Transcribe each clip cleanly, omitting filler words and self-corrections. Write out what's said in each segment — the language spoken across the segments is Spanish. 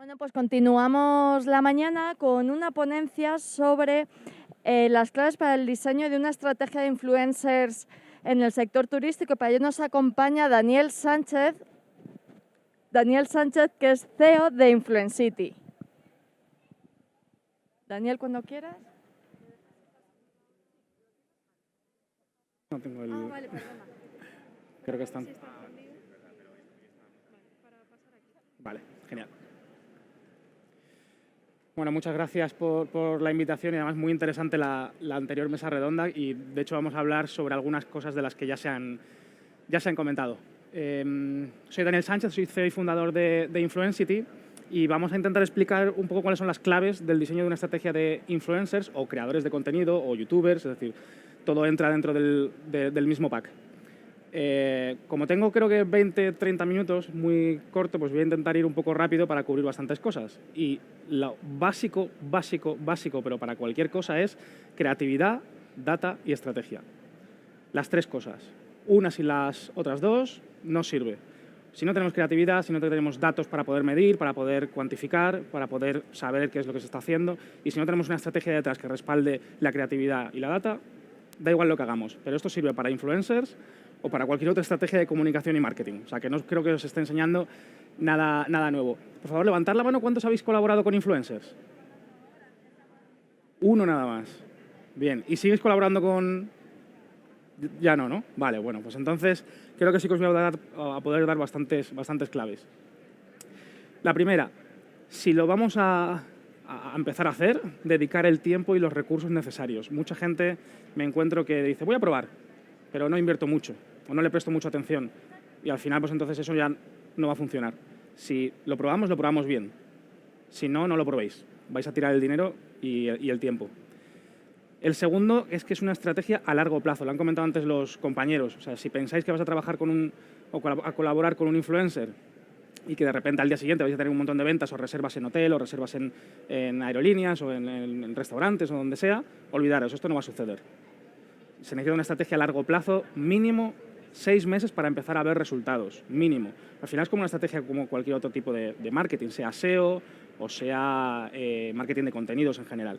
Bueno, pues continuamos la mañana con una ponencia sobre las claves para el diseño de una estrategia de influencers en el sector turístico. Para ello nos acompaña Daniel Sánchez, que es CEO de Influencity. Daniel, cuando quieras. No tengo el... Vale, perdona. Creo que están... Vale, genial. Bueno, muchas gracias por la invitación y además muy interesante la anterior mesa redonda y de hecho vamos a hablar sobre algunas cosas de las que ya se han comentado. Soy Daniel Sánchez, soy CEO y fundador de Influencity y vamos a intentar explicar un poco cuáles son las claves del diseño de una estrategia de influencers o creadores de contenido o youtubers, es decir, todo entra dentro del mismo pack. Como tengo creo que 20-30 minutos, muy corto, pues voy a intentar ir un poco rápido para cubrir bastantes cosas. Y lo básico, pero para cualquier cosa es creatividad, data y estrategia. Las tres cosas. Una sin las otras dos no sirve. Si no tenemos creatividad, si no tenemos datos para poder medir, para poder cuantificar, para poder saber qué es lo que se está haciendo, y si no tenemos una estrategia detrás que respalde la creatividad y la data, da igual lo que hagamos. Pero esto sirve para influencers o para cualquier otra estrategia de comunicación y marketing. O sea, que no creo que os esté enseñando nada nuevo. Por favor, levantad la mano. ¿Cuántos habéis colaborado con influencers? Uno nada más. Bien. ¿Y sigues colaborando con...? Ya no? Vale, bueno, pues entonces creo que sí que os voy a poder dar bastantes claves. La primera, si lo vamos a empezar a hacer, dedicar el tiempo y los recursos necesarios. Mucha gente me encuentro que dice, voy a probar, pero no invierto mucho o no le presto mucha atención y al final pues entonces eso ya no va a funcionar. Si lo probamos bien. Si no, no lo probéis. Vais a tirar el dinero y el tiempo. El segundo es que es una estrategia a largo plazo. Lo han comentado antes los compañeros. O sea, si pensáis que vas a trabajar a colaborar con un influencer y que de repente al día siguiente vais a tener un montón de ventas o reservas en hotel o reservas en aerolíneas o en restaurantes o donde sea, olvidaros, esto no va a suceder. Se necesita una estrategia a largo plazo, mínimo 6 meses para empezar a ver resultados, mínimo. Al final es como una estrategia como cualquier otro tipo de marketing, sea SEO o sea marketing de contenidos en general.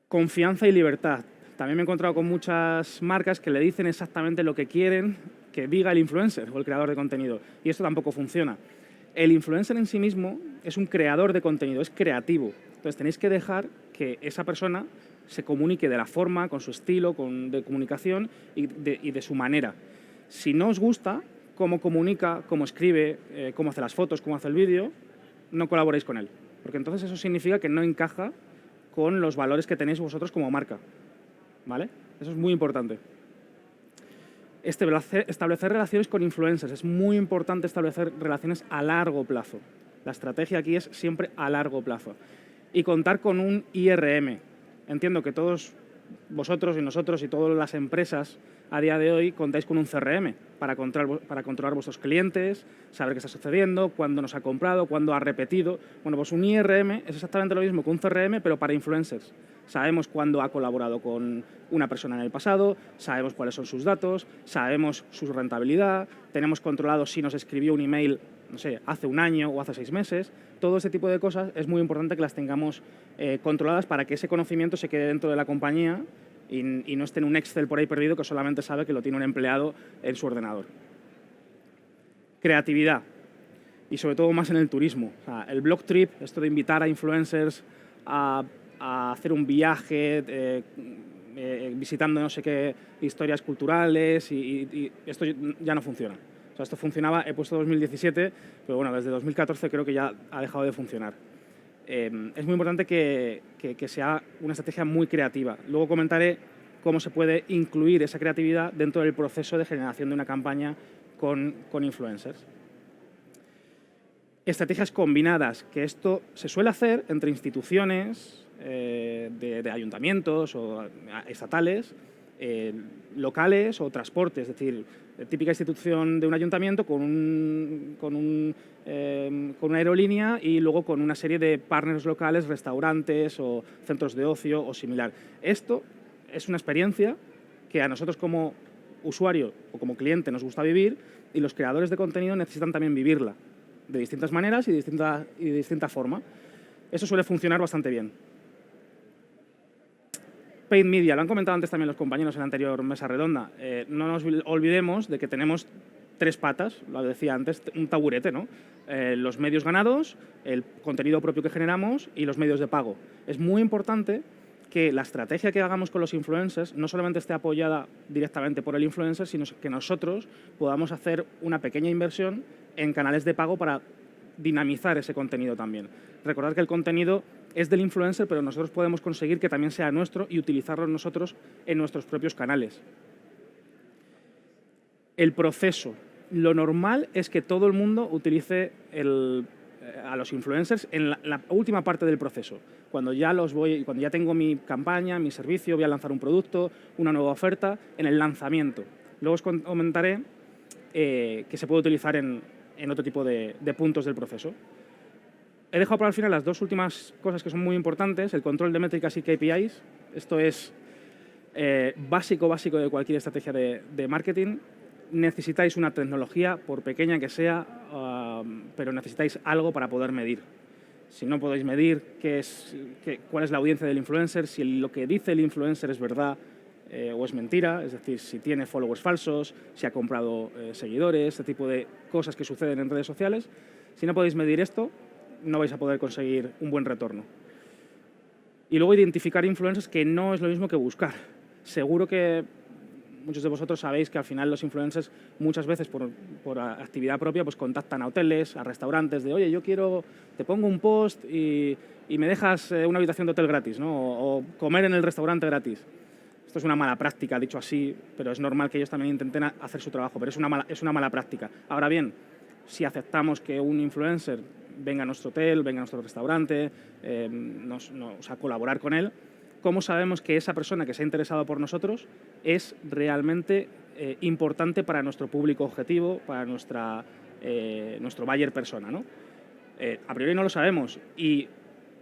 Confianza y libertad. También me he encontrado con muchas marcas que le dicen exactamente lo que quieren que diga el influencer o el creador de contenido. Y esto tampoco funciona. El influencer en sí mismo es un creador de contenido, es creativo. Entonces tenéis que dejar que esa persona se comunique de la forma, con su estilo, de comunicación y de su manera. Si no os gusta cómo comunica, cómo escribe, cómo hace las fotos, cómo hace el vídeo, no colaboréis con él. Porque entonces eso significa que no encaja con los valores que tenéis vosotros como marca. ¿Vale? Eso es muy importante. Establecer relaciones con influencers. Es muy importante establecer relaciones a largo plazo. La estrategia aquí es siempre a largo plazo. Y contar con un IRM. Entiendo que todos vosotros y nosotros y todas las empresas a día de hoy contáis con un CRM para controlar vuestros clientes, saber qué está sucediendo, cuándo nos ha comprado, cuándo ha repetido. Bueno, pues un IRM es exactamente lo mismo que un CRM, pero para influencers. Sabemos cuándo ha colaborado con una persona en el pasado, sabemos cuáles son sus datos, sabemos su rentabilidad, tenemos controlado si nos escribió un email, no sé, hace un año o hace 6 meses. Todo ese tipo de cosas es muy importante que las tengamos controladas para que ese conocimiento se quede dentro de la compañía y no esté en un Excel por ahí perdido que solamente sabe que lo tiene un empleado en su ordenador. Creatividad. Y sobre todo más en el turismo. O sea, el blog trip, esto de invitar a influencers a hacer un viaje visitando no sé qué historias culturales y esto ya no funciona. O sea, esto funcionaba, he puesto 2017, pero bueno, desde 2014 creo que ya ha dejado de funcionar. Es muy importante que sea una estrategia muy creativa. Luego comentaré cómo se puede incluir esa creatividad dentro del proceso de generación de una campaña con influencers. Estrategias combinadas, que esto se suele hacer entre instituciones de ayuntamientos o estatales, locales o transporte, es decir, típica institución de un ayuntamiento con una aerolínea y luego con una serie de partners locales, restaurantes o centros de ocio o similar. Esto es una experiencia que a nosotros como usuario o como cliente nos gusta vivir y los creadores de contenido necesitan también vivirla. de distintas maneras y de distinta forma. Eso suele funcionar bastante bien. Paid Media, lo han comentado antes también los compañeros en la anterior mesa redonda. No nos olvidemos de que tenemos tres patas, lo decía antes, un taburete, ¿no? Los medios ganados, el contenido propio que generamos y los medios de pago. Es muy importante que la estrategia que hagamos con los influencers no solamente esté apoyada directamente por el influencer, sino que nosotros podamos hacer una pequeña inversión en canales de pago para dinamizar ese contenido también. Recordad que el contenido es del influencer, pero nosotros podemos conseguir que también sea nuestro y utilizarlo nosotros en nuestros propios canales. El proceso. Lo normal es que todo el mundo utilice a los influencers en la última parte del proceso. Cuando ya tengo mi campaña, mi servicio, voy a lanzar un producto, una nueva oferta, en el lanzamiento. Luego os comentaré que se puede utilizar en otro tipo de puntos del proceso. He dejado para el final las dos últimas cosas que son muy importantes, el control de métricas y KPIs. Esto es básico de cualquier estrategia de marketing. Necesitáis una tecnología, por pequeña que sea, pero necesitáis algo para poder medir. Si no podéis medir cuál es la audiencia del influencer, si lo que dice el influencer es verdad o es mentira, es decir, si tiene followers falsos, si ha comprado seguidores, este tipo de cosas que suceden en redes sociales. Si no podéis medir esto, no vais a poder conseguir un buen retorno. Y luego identificar influencers, que no es lo mismo que buscar. Seguro que muchos de vosotros sabéis que al final los influencers muchas veces por actividad propia pues contactan a hoteles, a restaurantes de oye, te pongo un post y me dejas una habitación de hotel gratis, ¿no? O comer en el restaurante gratis. Esto es una mala práctica, dicho así, pero es normal que ellos también intenten hacer su trabajo, pero es una mala práctica. Ahora bien, si aceptamos que un influencer venga a nuestro hotel, venga a nuestro restaurante, a colaborar con él, ¿cómo sabemos que esa persona que se ha interesado por nosotros es realmente importante para nuestro público objetivo, para nuestro buyer persona, ¿no? A priori no lo sabemos y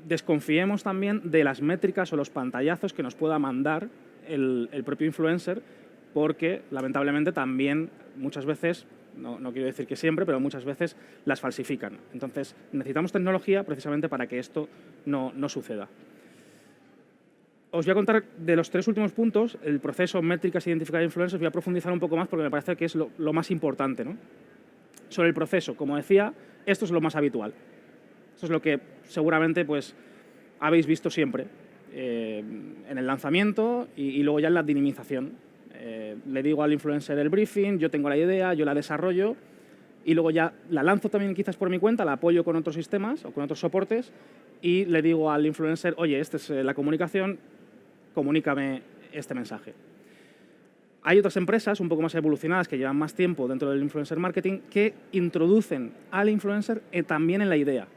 desconfiemos también de las métricas o los pantallazos que nos pueda mandar el propio influencer, porque lamentablemente también muchas veces, no quiero decir que siempre, pero muchas veces las falsifican. Entonces necesitamos tecnología precisamente para que esto no suceda. Os voy a contar de los tres últimos puntos, el proceso, métricas, identificar influencers, voy a profundizar un poco más porque me parece que es lo más importante, ¿no? Sobre el proceso, como decía, esto es lo más habitual. Esto es lo que seguramente pues, habéis visto siempre en el lanzamiento y luego ya en la dinamización. Le digo al influencer el briefing, yo tengo la idea, yo la desarrollo y luego ya la lanzo también quizás por mi cuenta, la apoyo con otros sistemas o con otros soportes y le digo al influencer, oye, esta es la comunicación, comunícame este mensaje. Hay otras empresas un poco más evolucionadas que llevan más tiempo dentro del influencer marketing que introducen al influencer también en la idea.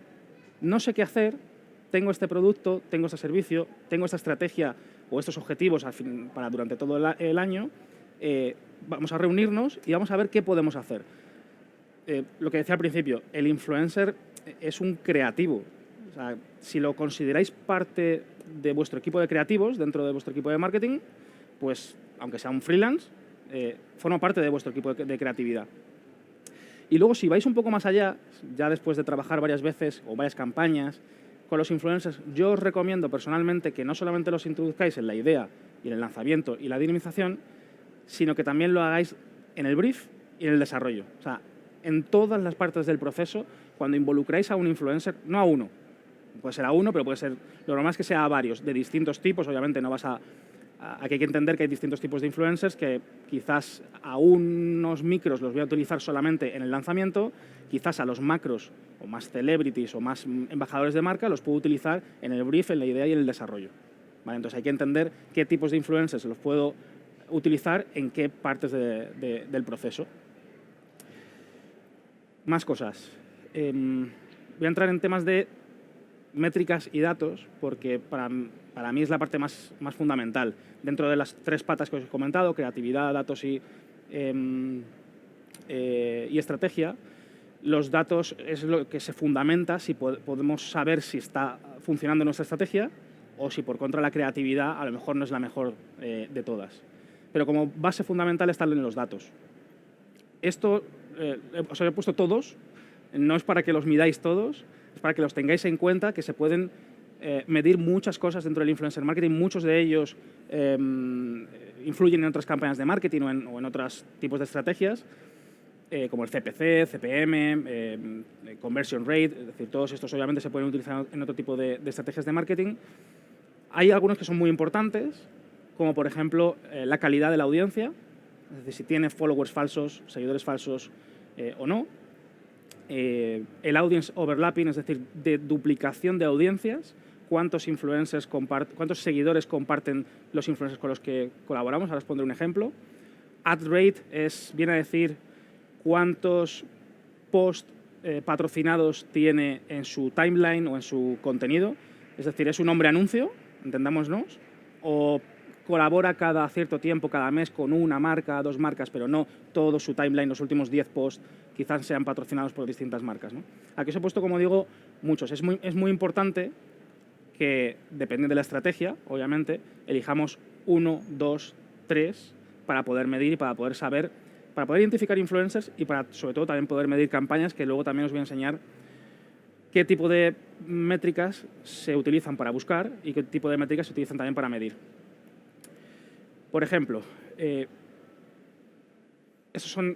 No sé qué hacer, tengo este producto, tengo este servicio, tengo esta estrategia o estos objetivos para durante todo el año, vamos a reunirnos y vamos a ver qué podemos hacer. Lo que decía al principio, el influencer es un creativo. O sea, si lo consideráis parte de vuestro equipo de creativos, dentro de vuestro equipo de marketing, pues, aunque sea un freelance, forma parte de vuestro equipo de creatividad. Y luego, si vais un poco más allá, ya después de trabajar varias veces o varias campañas con los influencers, yo os recomiendo personalmente que no solamente los introduzcáis en la idea y en el lanzamiento y la dinamización, sino que también lo hagáis en el brief y en el desarrollo. O sea, en todas las partes del proceso, cuando involucráis a un influencer, no a uno, puede ser a uno, pero puede ser, lo normal es que sea a varios, de distintos tipos. Obviamente no vas aquí hay que entender que hay distintos tipos de influencers que quizás a unos micros los voy a utilizar solamente en el lanzamiento, quizás a los macros o más celebrities o más embajadores de marca los puedo utilizar en el brief, en la idea y en el desarrollo. ¿Vale? Entonces hay que entender qué tipos de influencers los puedo utilizar en qué partes del proceso. Más cosas. Voy a entrar en temas de métricas y datos porque para mí es la parte más fundamental. Dentro de las tres patas que os he comentado, creatividad, datos y estrategia, los datos es lo que se fundamenta si podemos saber si está funcionando nuestra estrategia o si por contra la creatividad a lo mejor no es la mejor de todas. Pero como base fundamental están en los datos. Esto os he puesto todos no es para que los midáis todos, es para que los tengáis en cuenta, que se pueden medir muchas cosas dentro del influencer marketing. Muchos de ellos influyen en otras campañas de marketing o en otros tipos de estrategias, como el CPC, CPM, Conversion Rate. Es decir, todos estos obviamente se pueden utilizar en otro tipo de estrategias de marketing. Hay algunos que son muy importantes, como por ejemplo la calidad de la audiencia, es decir, si tiene followers falsos, seguidores falsos o no. El audience overlapping, es decir, de duplicación de audiencias, cuántos seguidores comparten los influencers con los que colaboramos. Ahora os pondré un ejemplo. Ad rate viene a decir cuántos posts patrocinados tiene en su timeline o en su contenido. Es decir, es un hombre anuncio, entendámonos, o colabora cada cierto tiempo, cada mes, con una marca, 2 marcas, pero no todo su timeline, los últimos 10 posts, quizás sean patrocinados por distintas marcas, ¿no? Aquí os he puesto, como digo, muchos. Es muy importante que, dependiendo de la estrategia, obviamente, elijamos 1, 2, 3 para poder medir y para poder saber, para poder identificar influencers y para, sobre todo, también poder medir campañas, que luego también os voy a enseñar qué tipo de métricas se utilizan para buscar y qué tipo de métricas se utilizan también para medir. Por ejemplo, esos son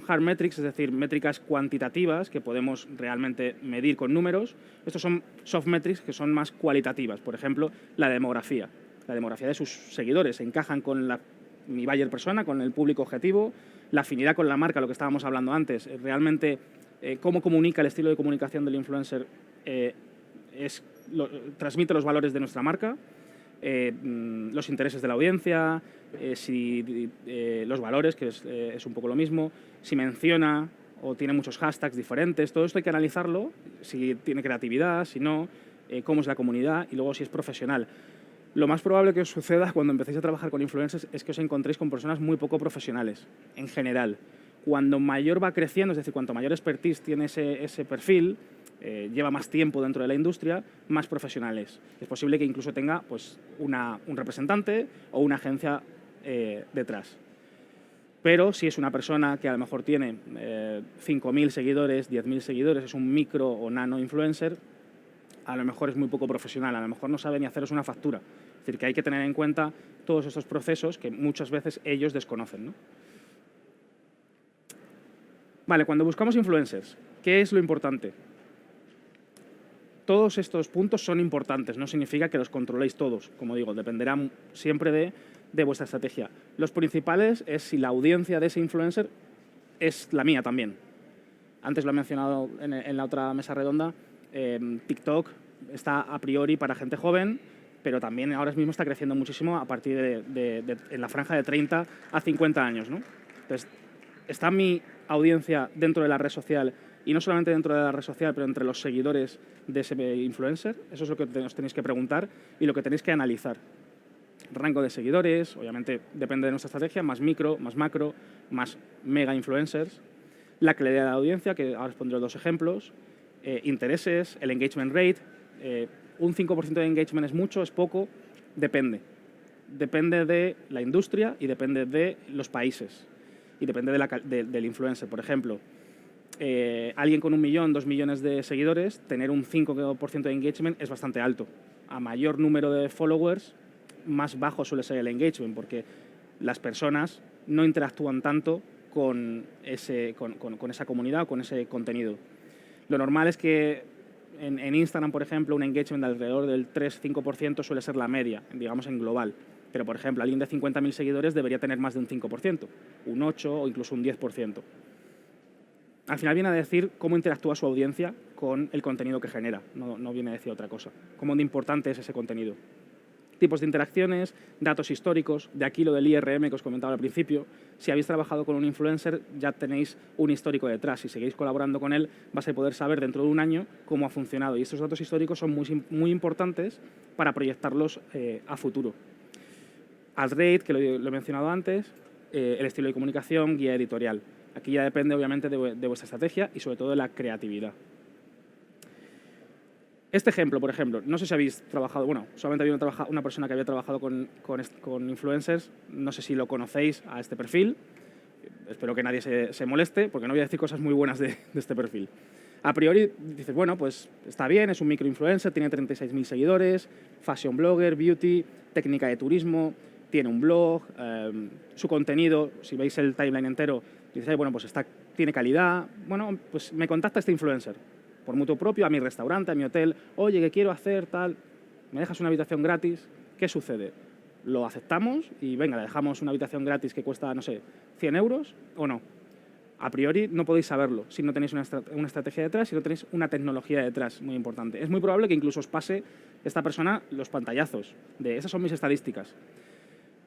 hard metrics, es decir, métricas cuantitativas que podemos realmente medir con números. Estos son soft metrics, que son más cualitativas. Por ejemplo, la demografía. La demografía de sus seguidores. ¿Encajan con mi buyer persona, con el público objetivo? La afinidad con la marca, lo que estábamos hablando antes. Realmente, cómo comunica el estilo de comunicación del influencer transmite los valores de nuestra marca. Los intereses de la audiencia, los valores, que es un poco lo mismo, si menciona o tiene muchos hashtags diferentes. Todo esto hay que analizarlo, si tiene creatividad, si no, cómo es la comunidad y luego si es profesional. Lo más probable que os suceda cuando empecéis a trabajar con influencers es que os encontréis con personas muy poco profesionales, en general. Cuando mayor va creciendo, es decir, cuanto mayor expertise tiene ese perfil, lleva más tiempo dentro de la industria, más profesionales. Es posible que incluso tenga pues, un representante o una agencia detrás. Pero si es una persona que a lo mejor tiene 5.000 seguidores, 10.000 seguidores, es un micro o nano influencer, a lo mejor es muy poco profesional, a lo mejor no sabe ni haceros una factura. Es decir, que hay que tener en cuenta todos estos procesos que muchas veces ellos desconocen, ¿no? Vale, cuando buscamos influencers, ¿qué es lo importante? Todos estos puntos son importantes, no significa que los controléis todos. Como digo, dependerá siempre de vuestra estrategia. Los principales es si la audiencia de ese influencer es la mía también. Antes lo he mencionado en la otra mesa redonda, TikTok está a priori para gente joven, pero también ahora mismo está creciendo muchísimo a partir en la franja de 30 a 50 años, ¿no? Entonces, ¿está mi audiencia dentro de la red social? Y no solamente dentro de la red social, pero entre los seguidores de ese influencer. Eso es lo que os tenéis que preguntar y lo que tenéis que analizar. Rango de seguidores, obviamente depende de nuestra estrategia, más micro, más macro, más mega influencers. La calidad de la audiencia, que ahora os pondré 2 ejemplos. Intereses, el engagement rate. Un 5% de engagement es mucho, es poco, depende. Depende de la industria y depende de los países. Y depende del influencer. Por ejemplo, alguien con 1 millón, 2 millones de seguidores, tener un 5% de engagement es bastante alto. A mayor número de followers, más bajo suele ser el engagement, porque las personas no interactúan tanto con esa comunidad o con ese contenido. Lo normal es que en Instagram, por ejemplo, un engagement de alrededor del 3-5% suele ser la media, digamos en global. Pero, por ejemplo, alguien de 50.000 seguidores debería tener más de un 5%, un 8% o incluso un 10%. Al final viene a decir cómo interactúa su audiencia con el contenido que genera, no viene a decir otra cosa. Cómo de importante es ese contenido. Tipos de interacciones, datos históricos, de aquí lo del IRM que os comentaba al principio. Si habéis trabajado con un influencer, ya tenéis un histórico detrás. Si seguís colaborando con él, vas a poder saber dentro de un año cómo ha funcionado. Y estos datos históricos son muy importantes para proyectarlos a futuro. Ad rate, que lo he mencionado antes, el estilo de comunicación, guía editorial. Aquí ya depende, obviamente, de vuestra estrategia y, sobre todo, de la creatividad. Este ejemplo, por ejemplo, no sé si habéis trabajado, bueno, solamente había una persona que había trabajado con influencers, no sé si lo conocéis a este perfil. espero que nadie se moleste, porque no voy a decir cosas muy buenas de este perfil. A priori dices, bueno, pues está bien, es un microinfluencer, tiene 36.000 seguidores, fashion blogger, beauty, técnica de turismo, tiene un blog, su contenido, si veis el timeline entero, dices, bueno, pues tiene calidad. Bueno, pues me contacta este influencer por mutuo propio, a mi restaurante, a mi hotel, oye, que quiero hacer tal, me dejas una habitación gratis, ¿qué sucede? Lo aceptamos y venga, le dejamos una habitación gratis que cuesta, no sé, 100 euros o no. A priori no podéis saberlo si no tenéis una estrategia detrás, si no tenéis una tecnología detrás muy importante. Es muy probable que incluso os pase esta persona los pantallazos de esas son mis estadísticas.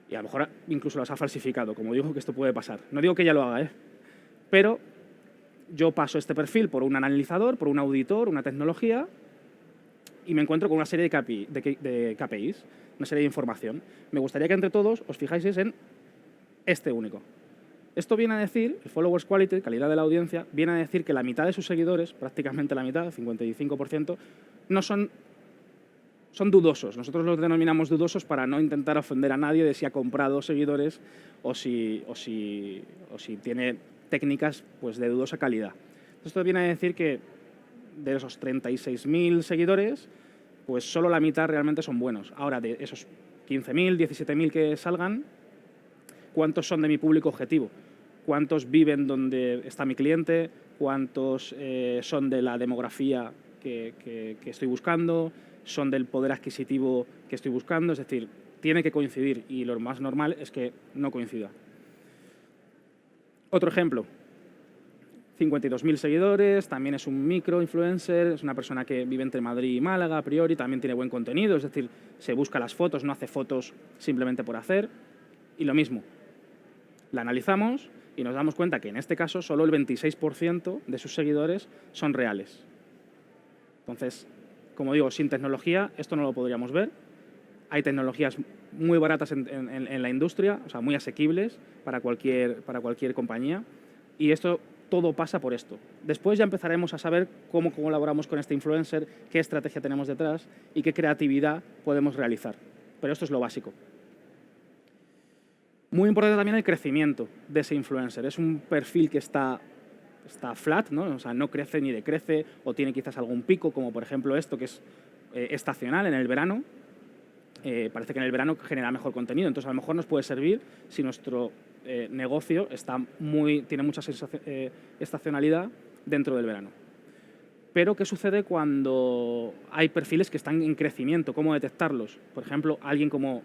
Y a lo mejor incluso las ha falsificado, como digo que esto puede pasar. No digo que ella lo haga, pero yo paso este perfil por un analizador, por un auditor, una tecnología, y me encuentro con una serie de KPIs, una serie de información. Me gustaría que entre todos os fijáis en este único. Esto viene a decir, el followers quality, calidad de la audiencia, viene a decir que la mitad de sus seguidores, prácticamente la mitad, 55%, no son dudosos. Nosotros los denominamos dudosos para no intentar ofender a nadie de si ha comprado seguidores o si tiene técnicas pues, de dudosa calidad. Esto viene a decir que de esos 36.000 seguidores, pues solo la mitad realmente son buenos. Ahora, de esos 15.000, 17.000 que salgan, ¿cuántos son de mi público objetivo? ¿Cuántos viven donde está mi cliente? ¿Cuántos son de la demografía que estoy buscando? ¿Son del poder adquisitivo que estoy buscando? Es decir, tiene que coincidir y lo más normal es que no coincida. Otro ejemplo, 52.000 seguidores, también es un micro-influencer, es una persona que vive entre Madrid y Málaga a priori, también tiene buen contenido, es decir, se busca las fotos, no hace fotos simplemente por hacer. Y lo mismo, la analizamos y nos damos cuenta que en este caso solo el 26% de sus seguidores son reales. Entonces, como digo, sin tecnología esto no lo podríamos ver. Hay tecnologías muy baratas en la industria, o sea, muy asequibles para cualquier compañía. Y esto todo pasa por esto. Después ya empezaremos a saber cómo colaboramos con este influencer, qué estrategia tenemos detrás y qué creatividad podemos realizar. Pero esto es lo básico. Muy importante también el crecimiento de ese influencer. Es un perfil que está flat, ¿no? O sea, no crece ni decrece o tiene quizás algún pico, como por ejemplo esto que es estacional en el verano. Parece que en el verano genera mejor contenido, entonces a lo mejor nos puede servir si nuestro negocio tiene mucha estacionalidad dentro del verano. Pero, ¿qué sucede cuando hay perfiles que están en crecimiento? ¿Cómo detectarlos? Por ejemplo, alguien como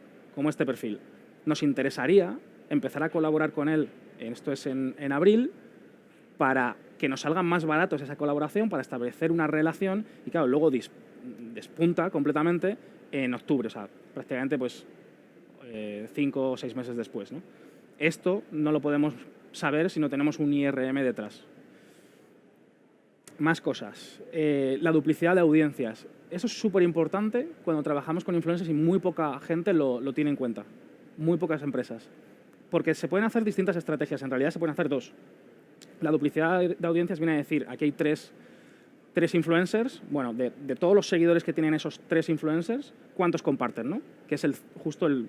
este perfil. Nos interesaría empezar a colaborar con él, esto es en abril, para que nos salgan más baratos esa colaboración, para establecer una relación y, claro, luego despunta completamente en octubre, o sea, prácticamente pues 5 o 6 meses después, ¿no? Esto no lo podemos saber si no tenemos un IRM detrás. Más cosas. La duplicidad de audiencias. Eso es súper importante cuando trabajamos con influencers y muy poca gente lo tiene en cuenta. Muy pocas empresas. Porque se pueden hacer distintas estrategias. En realidad se pueden hacer dos. La duplicidad de audiencias viene a decir, aquí hay tres influencers, bueno, de todos los seguidores que tienen esos 3 influencers, ¿cuántos comparten, no? Que es justo el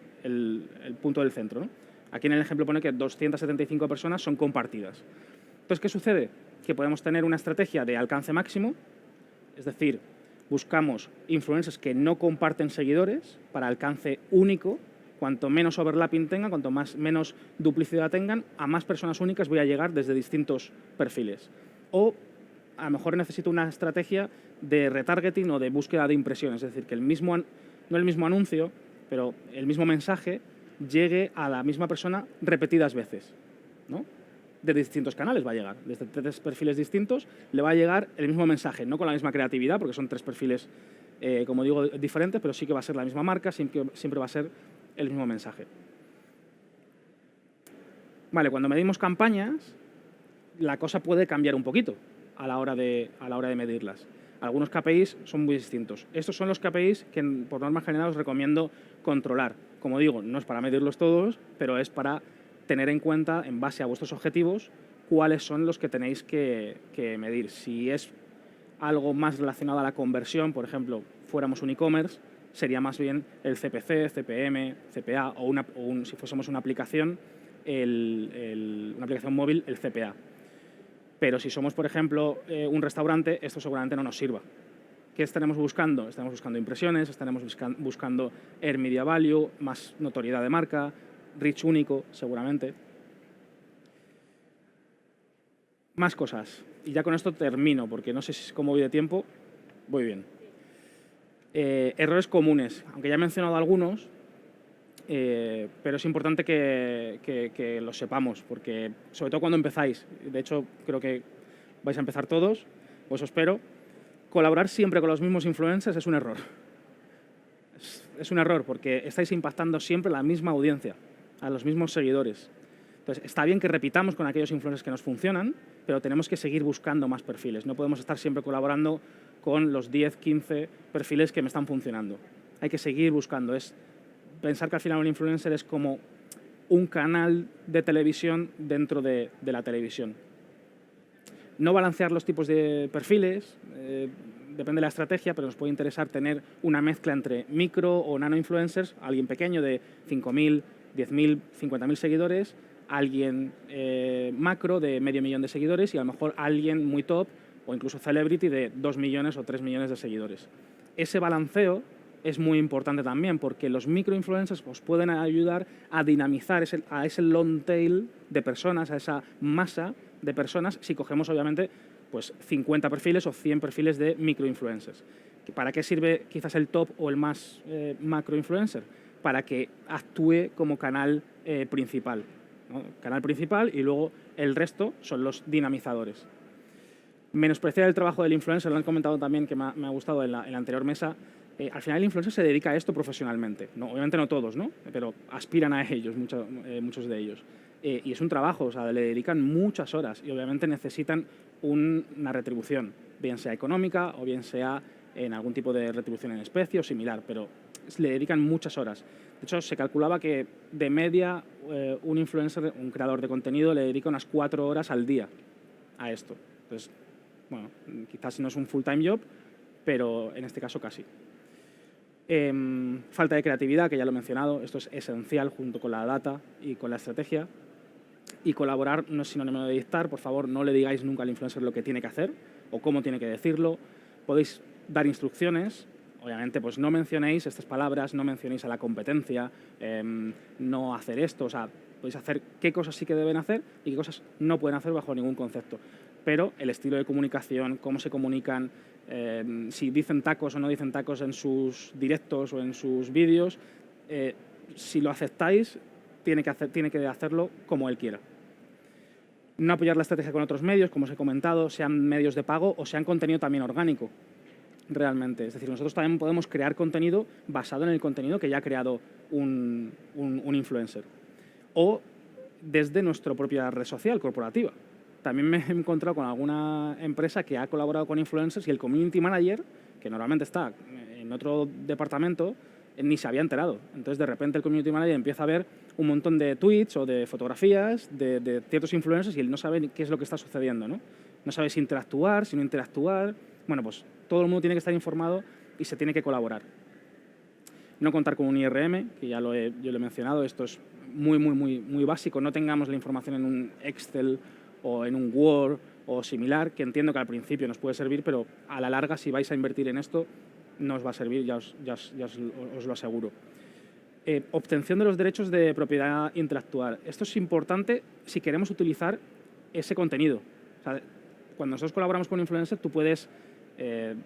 punto del centro, ¿no? Aquí en el ejemplo pone que 275 personas son compartidas. Entonces, ¿qué sucede? Que podemos tener una estrategia de alcance máximo, es decir, buscamos influencers que no comparten seguidores para alcance único. Cuanto menos overlapping tengan, cuanto menos duplicidad tengan, a más personas únicas voy a llegar desde distintos perfiles. O a lo mejor necesito una estrategia de retargeting o de búsqueda de impresiones, es decir, que no el mismo anuncio, pero el mismo mensaje llegue a la misma persona repetidas veces, ¿no? De distintos canales va a llegar, desde 3 perfiles distintos le va a llegar el mismo mensaje, no con la misma creatividad, porque son 3 perfiles, como digo, diferentes, pero sí que va a ser la misma marca, siempre va a ser el mismo mensaje. Vale, cuando medimos campañas, la cosa puede cambiar un poquito a la hora de medirlas. Algunos KPIs son muy distintos. Estos son los KPIs que, por norma general, os recomiendo controlar. Como digo, no es para medirlos todos, pero es para tener en cuenta, en base a vuestros objetivos, cuáles son los que tenéis que medir. Si es algo más relacionado a la conversión, por ejemplo, fuéramos un e-commerce, sería más bien el CPC, CPM, CPA o si fuésemos una aplicación, una aplicación móvil el CPA. Pero si somos, por ejemplo, un restaurante, esto seguramente no nos sirva. ¿Qué estaremos buscando? Estaremos buscando impresiones, estaremos buscando Air Media Value, más notoriedad de marca, reach único, seguramente. Más cosas. Y ya con esto termino, porque no sé cómo voy de tiempo. Voy bien. Errores comunes, aunque ya he mencionado algunos, pero es importante que los sepamos, porque sobre todo cuando empezáis, de hecho creo que vais a empezar todos, o eso espero, colaborar siempre con los mismos influencers es un error. Es un error porque estáis impactando siempre a la misma audiencia, a los mismos seguidores. Entonces, está bien que repitamos con aquellos influencers que nos funcionan, pero tenemos que seguir buscando más perfiles. No podemos estar siempre colaborando con los 10, 15 perfiles que me están funcionando. Hay que seguir buscando. Es pensar que al final un influencer es como un canal de televisión dentro de la televisión. No balancear los tipos de perfiles, depende de la estrategia, pero nos puede interesar tener una mezcla entre micro o nano influencers, alguien pequeño de 5.000, 10.000, 50.000 seguidores, alguien macro de medio millón de seguidores y a lo mejor alguien muy top o incluso celebrity de 2 millones o 3 millones de seguidores. Ese balanceo es muy importante también porque los microinfluencers os pueden ayudar a dinamizar a ese long tail de personas, a esa masa de personas, si cogemos obviamente pues 50 perfiles o 100 perfiles de microinfluencers. ¿Para qué sirve quizás el top o el más macroinfluencer? Para que actúe como canal principal, ¿no? Canal principal y luego el resto son los dinamizadores. Menospreciar el trabajo del influencer, lo han comentado también que me ha gustado en la anterior mesa. Al final el influencer se dedica a esto profesionalmente. No, obviamente no todos, ¿no? Pero aspiran a ellos, muchos de ellos. Y es un trabajo, o sea, le dedican muchas horas y obviamente necesitan una retribución, bien sea económica o bien sea en algún tipo de retribución en especie o similar, pero le dedican muchas horas. De hecho, se calculaba que de media un influencer, un creador de contenido, le dedica unas 4 horas al día a esto. Entonces, bueno, quizás no es un full-time job, pero en este caso casi. Falta de creatividad, que ya lo he mencionado, esto es esencial junto con la data y con la estrategia. Y colaborar no es sinónimo de dictar, por favor, no le digáis nunca al influencer lo que tiene que hacer o cómo tiene que decirlo. Podéis dar instrucciones, obviamente pues no mencionéis estas palabras, no mencionéis a la competencia, no hacer esto, o sea, podéis hacer qué cosas sí que deben hacer y qué cosas no pueden hacer bajo ningún concepto. Pero el estilo de comunicación, cómo se comunican, si dicen tacos o no dicen tacos en sus directos o en sus vídeos, si lo aceptáis, tiene que hacerlo como él quiera. No apoyar la estrategia con otros medios, como os he comentado, sean medios de pago o sean contenido también orgánico, realmente. Es decir, nosotros también podemos crear contenido basado en el contenido que ya ha creado un influencer. O desde nuestra propia red social corporativa. También me he encontrado con alguna empresa que ha colaborado con influencers y el community manager, que normalmente está en otro departamento, ni se había enterado. Entonces, de repente, el community manager empieza a ver un montón de tweets o de fotografías de ciertos influencers y él no sabe qué es lo que está sucediendo, ¿no? No sabe si interactuar, si no interactuar. Bueno, pues todo el mundo tiene que estar informado y se tiene que colaborar. No contar con un IRM, que ya yo lo he mencionado, esto es muy básico. No tengamos la información en un Excel o en un Word o similar, que entiendo que al principio nos puede servir, pero a la larga, si vais a invertir en esto, no os va a servir, ya os lo aseguro. Obtención de los derechos de propiedad intelectual. Esto es importante si queremos utilizar ese contenido. O sea, cuando nosotros colaboramos con un influencer, tú puedes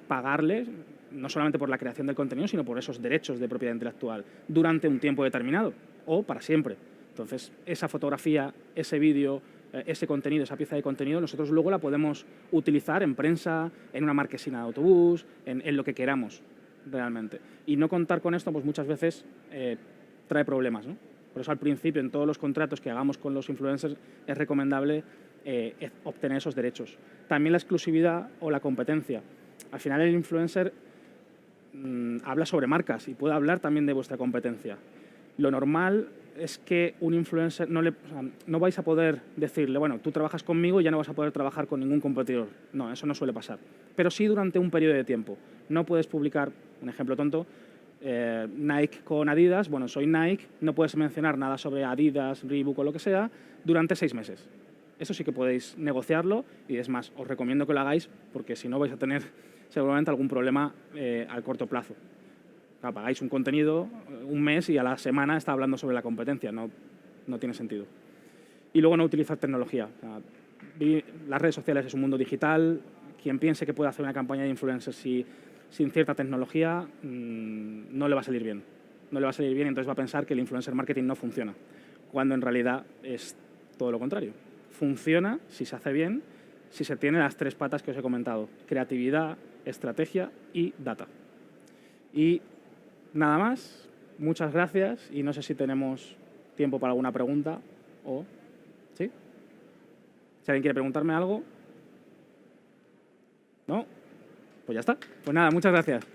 pagarle no solamente por la creación del contenido, sino por esos derechos de propiedad intelectual durante un tiempo determinado o para siempre. Entonces, esa fotografía, ese vídeo, ese contenido, esa pieza de contenido, nosotros luego la podemos utilizar en prensa, en una marquesina de autobús, en lo que queramos realmente. Y no contar con esto, pues muchas veces trae problemas, ¿no? Por eso al principio, en todos los contratos que hagamos con los influencers, es recomendable obtener esos derechos. También la exclusividad o la competencia. Al final el influencer habla sobre marcas y puede hablar también de vuestra competencia. Lo normal es que un influencer no vais a poder decirle, bueno, tú trabajas conmigo y ya no vas a poder trabajar con ningún competidor. No, eso no suele pasar. Pero sí durante un periodo de tiempo. No puedes publicar, un ejemplo tonto, Nike con Adidas, bueno, soy Nike, no puedes mencionar nada sobre Adidas, Reebok o lo que sea durante 6 meses. Eso sí que podéis negociarlo y es más, os recomiendo que lo hagáis porque si no vais a tener seguramente algún problema al corto plazo. Claro, pagáis un contenido un mes y a la semana está hablando sobre la competencia, no tiene sentido. Y luego no utilizar tecnología. O sea, las redes sociales es un mundo digital, quien piense que puede hacer una campaña de influencers sin cierta tecnología no le va a salir bien. No le va a salir bien y entonces va a pensar que el influencer marketing no funciona, cuando en realidad es todo lo contrario. Funciona si se hace bien, si se tiene las 3 patas que os he comentado: creatividad, estrategia y data. Y nada más, muchas gracias y no sé si tenemos tiempo para alguna pregunta o... ¿Sí? Si alguien quiere preguntarme algo... ¿No? Pues ya está. Pues nada, muchas gracias.